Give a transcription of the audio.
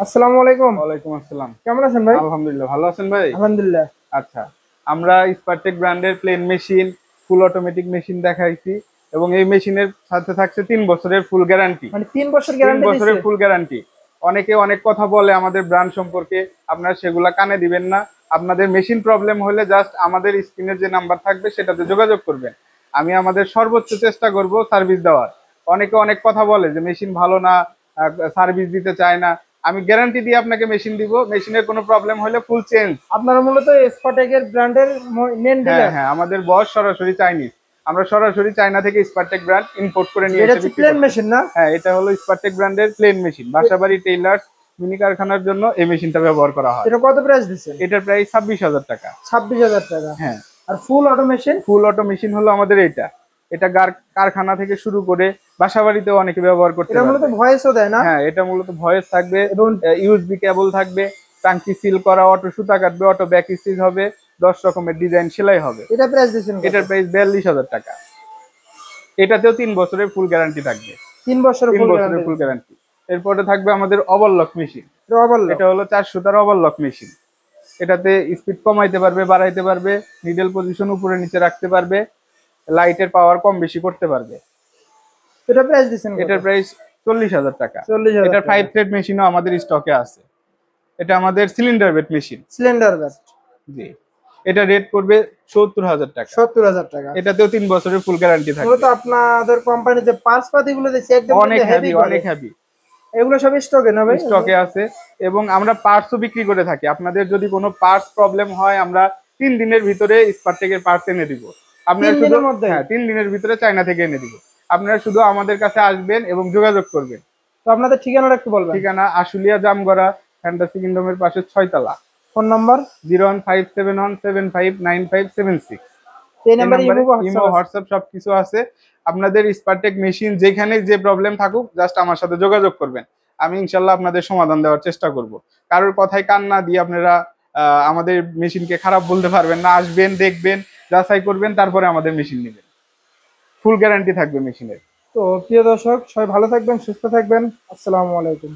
আসসালামু আলাইকুম। ওয়ালাইকুম আসসালাম। কেমন আছেন ভাই? আলহামদুলিল্লাহ, ভালো আছেন ভাই? আলহামদুলিল্লাহ। আচ্ছা, আমরা স্পারটেক ব্র্যান্ডের plain machine, full automatic machine দেখাইছি এবং এই মেশিনের সাথে থাকছে 3 বছরের ফুল গ্যারান্টি। মানে 3 বছর 3 গ্যারান্টি দিছে? বছরের ফুল গ্যারান্টি। অনেকে অনেক কথা বলে আমাদের ব্র্যান্ড সম্পর্কে, আপনারা সেগুলা কানে দিবেন না। আপনাদের মেশিন প্রবলেম হলে জাস্ট আমাদের স্ক্রিনের যে নাম্বার থাকবে সেটাতে যোগাযোগ করবেন। আমি আমাদের সর্বোচ্চ চেষ্টা করব সার্ভিস দেওয়ার। অনেকে অনেক কথা বলে যে মেশিন ভালো না, সার্ভিস দিতে চায় না। আমি গ্যারান্টি দিয়ে আপনাকে মেশিন দিব। মেশিনের কোনো প্রবলেম হলে ফুল চেঞ্জ। আপনারা মূলত স্পটেকের ব্র্যান্ডের মেন হ্যাঁ ডিলার? হ্যাঁ, আমাদের বস সরাসরি চাইনিজ। আমরা সরাসরি চায়না থেকে স্পারটেক ব্র্যান্ড ইম্পোর্ট করে নিয়ে এটা এসে হচ্ছে বিক্রি প্লেন করতে। মেশিন না? হ্যাঁ, এটা হলো স্পারটেক ব্র্যান্ডের প্লেন মেশিন। বাসাবাড়ি, টেইলার্স, মিনি কারখানার জন্য এই মেশিনটা ব্যবহার করা হয়। এটা কত প্রাইস দিচ্ছেন? এটার প্রাইস 26,000 টাকা। 26,000 টাকা। হ্যাঁ। আর ফুল অটোমেশন? ফুল অটো মেশিন হলো আমাদের এটা। এটা কারখানা থেকে শুরু করে বাসাবাড়িতেও অনেকে ব্যবহার করতে এটা মূলত পারবে। ভয়েসও দেয় না? হ্যাঁ, এটা মূলত ভয়েস থাকবে এবং ইউএসবি কেবল থাকবে, টাঙ্কি সিল করা, অটো সুতা কাটবে, অটো ব্যাক স্টিচ হবে, 10 রকমের ডিজাইন সেলাই হবে। এটা প্রাইস দিচ্ছেন কত? এটার প্রাইস 42,000 টাকা। এটাতেও 3 বছরের ফুল গ্যারান্টি থাকবে। 3 বছরের 3 ফুল বছরের গ্যারান্টি ফুল দিচ্ছেন? গ্যারান্টি। এরপরে থাকবে আমাদের ওভারলক মেশিন। এটা ওভারলক? এটা হলো 4 সুতার ওভারলক মেশিন। এটাতে স্পিড কমাইতে পারবে, বাড়াইতে পারবে, নিডল পজিশন উপরে নিচে রাখতে পারবে, লাইটের পাওয়ার কম বেশি করতে পারবে। এটা প্রাইস দিচ্ছেন কত? এটার প্রাইস 40,000 টাকা। 40,000 এটার টাকা। 5 থ্রেড মেশিনও আমাদের স্টকে আছে। এটা আমাদের সিলিন্ডার বেড মেশিন। সিলিন্ডার ব্যাট? জি। এটা রেট পড়বে 70,000 টাকা। 70,000 টাকা। এটাতেও 3 বছরের ফুল গ্যারান্টি মূলত থাকবে। আপনাদের কোম্পানির যে পার্টস পাতিগুলো দিচ্ছে একদম অনেক হেভি হেভি, করে। অনেক হেভি। এগুলো সব স্টকে না ভাই? স্টকে আছে এবং আমরা পার্টসও বিক্রি করে থাকি। আপনাদের যদি কোনো পার্টস প্রবলেম হয়, আমরা 3 দিনের ভিতরে স্পারটেকের পার্টস এনে দিব। আপনারা 3 শুধু, দিনের মধ্যে? হ্যাঁ, 3 দিনের ভিতরে চায়না থেকে এনে দিব। আপনারা শুধু আমাদের কাছে আসবেন এবং যোগাযোগ করবেন। তো আপনাদের ঠিকানাটা একটু বলবেন? ঠিকানা আশুলিয়া জামগড়া, ফ্যান্টাসি কিংডমের পাশে 6 তলা। Phone number? 01571759576। এই এই নাম্বারে নাম্বারে ইমো, হোয়াটসঅ্যাপ আছে? হোয়াটসঅ্যাপ সবকিছু আছে। আপনাদের স্পারটেক মেশিন যেখানে যে প্রবলেম থাকুক, জাস্ট আমার সাথে যোগাযোগ করবেন। আমি ইনশাল্লাহ আপনাদের সমাধান দেওয়ার চেষ্টা করব। কারোর কথায় কান না দিয়ে আপনারা আমাদের মেশিনকে খারাপ বলতে পারবেন না। আসবেন, দেখবেন, যাচাই করবেন, তারপরে আমাদের মেশিন নেবেন। ফুল গ্যারান্টি থাকবে মেশিনের। তো প্রিয় দর্শক, সবাই ভালো থাকবেন, সুস্থ থাকবেন। আসসালামু আলাইকুম।